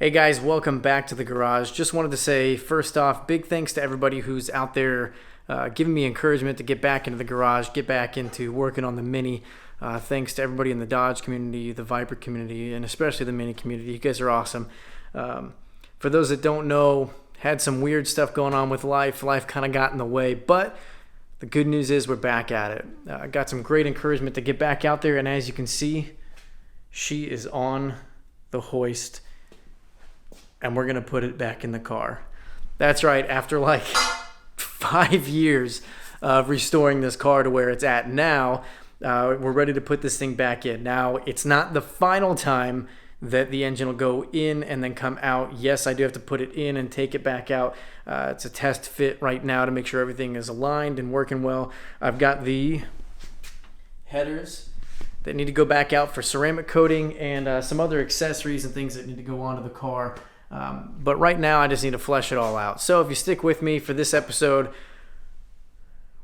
Hey guys, welcome back to the garage. Just wanted to say, first off, big thanks to everybody who's out there giving me encouragement to get back into the garage, get back into working on the Mini. Thanks to everybody in the Dodge community, the Viper community, and especially the Mini community. You guys are awesome. For those that don't know, had some weird stuff going on with life. Life kind of got in the way, but the good news is we're back at it. I got some great encouragement to get back out there, and as you can see, she is on the hoist. And we're going to put it back in the car. That's right, after like 5 years of restoring this car to where it's at now, we're ready to put this thing back in. Now, it's not the final time that the engine will go in and then come out. Yes, I do have to put it in and take it back out. It's a test fit right now to make sure everything is aligned and working well. I've got the headers that need to go back out for ceramic coating and some other accessories and things that need to go onto the car. But right now I just need to flesh it all out. So if you stick with me for this episode,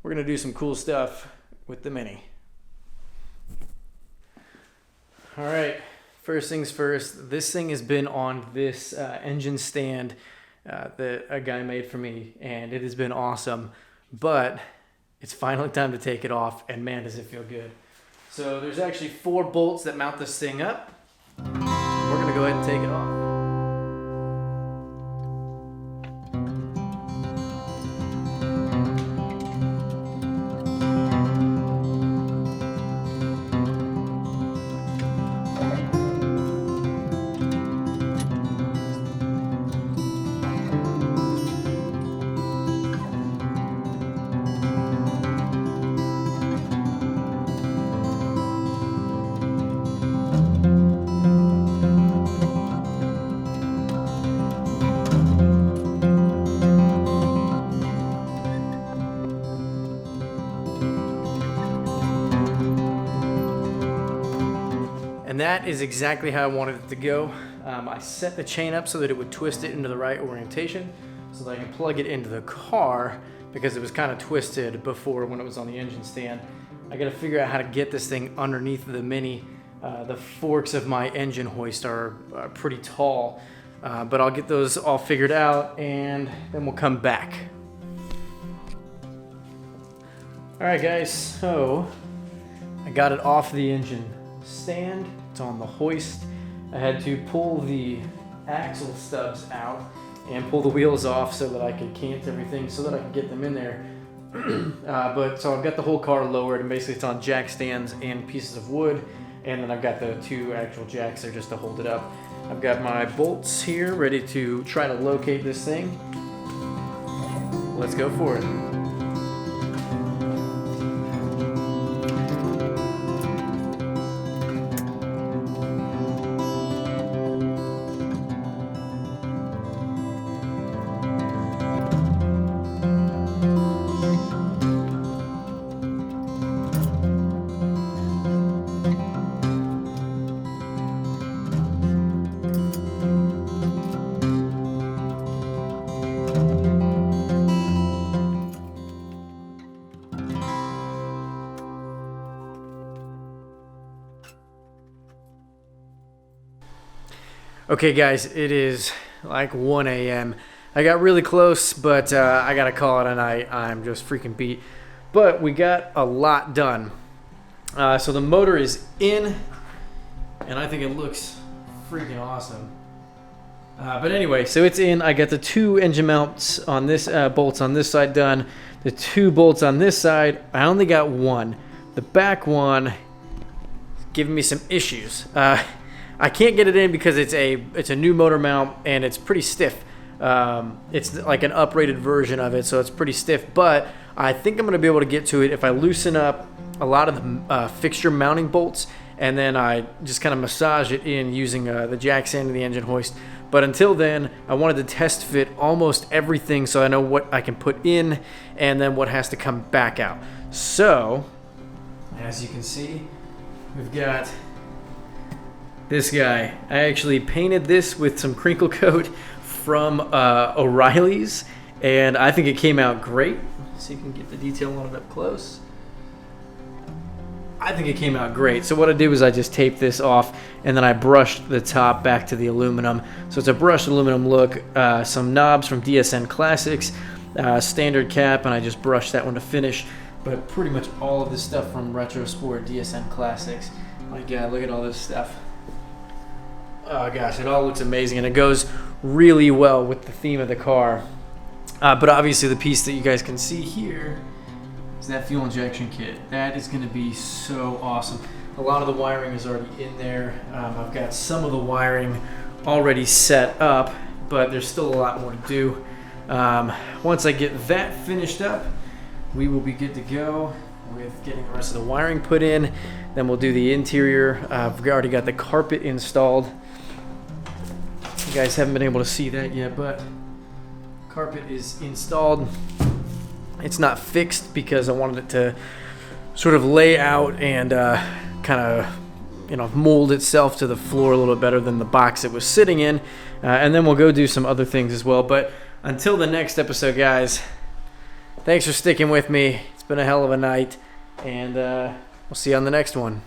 we're going to do some cool stuff with the Mini. All right, first things first, this thing has been on this engine stand that a guy made for me, and it has been awesome, but it's finally time to take it off, and man, does it feel good. So there's actually 4 bolts that mount this thing up. We're going to go ahead and take it off. And that is exactly how I wanted it to go. I set the chain up so that it would twist it into the right orientation so that I can plug it into the car because it was kind of twisted before when it was on the engine stand. I got to figure out how to get this thing underneath the Mini. The forks of my engine hoist are pretty tall, but I'll get those all figured out and then we'll come back. All right guys, so I got it off the engine stand. It's on the hoist. I had to pull the axle stubs out and pull the wheels off so that I could cant everything so that I could get them in there. So I've got the whole car lowered, and basically it's on jack stands and pieces of wood, and then I've got the 2 actual jacks there just to hold it up. I've got my bolts here ready to try to locate this thing. Let's go for it. Okay guys, it is like 1 a.m. I got really close, but I gotta call it a night. I'm just freaking beat. But we got a lot done. So the motor is in, and I think it looks freaking awesome. But anyway, so it's in. I got the 2 engine mounts on this, bolts on this side done. The 2 bolts on this side, I only got 1. The back one is giving me some issues. I can't get it in because it's a new motor mount and it's pretty stiff. It's like an uprated version of it, so it's pretty stiff. But I think I'm going to be able to get to it if I loosen up a lot of the fixture mounting bolts, and then I just kind of massage it in using the jack stand and the engine hoist. But until then, I wanted to test fit almost everything so I know what I can put in and then what has to come back out. So, as you can see, we've got this guy. I actually painted this with some crinkle coat from O'Reilly's, and I think it came out great. See if you can get the detail on it up close. I think it came out great. So what I did was I just taped this off, and then I brushed the top back to the aluminum. So it's a brushed aluminum look, some knobs from DSN Classics, standard cap, and I just brushed that one to finish. But pretty much all of this stuff from Retro Sport DSN Classics. My God, look at all this stuff. Oh gosh, it all looks amazing, and it goes really well with the theme of the car. But obviously the piece that you guys can see here is that fuel injection kit. That is going to be so awesome. A lot of the wiring is already in there. I've got some of the wiring already set up, but there's still a lot more to do. Once I get that finished up, we will be good to go with getting the rest of the wiring put in. Then we'll do the interior. I've already got the carpet installed. You guys haven't been able to see that yet, but carpet is installed. It's not fixed because I wanted it to sort of lay out and kind of mold itself to the floor a little bit better than the box it was sitting in. And then we'll go do some other things as well. But until the next episode, guys, thanks for sticking with me. It's been a hell of a night, and we'll see you on the next one.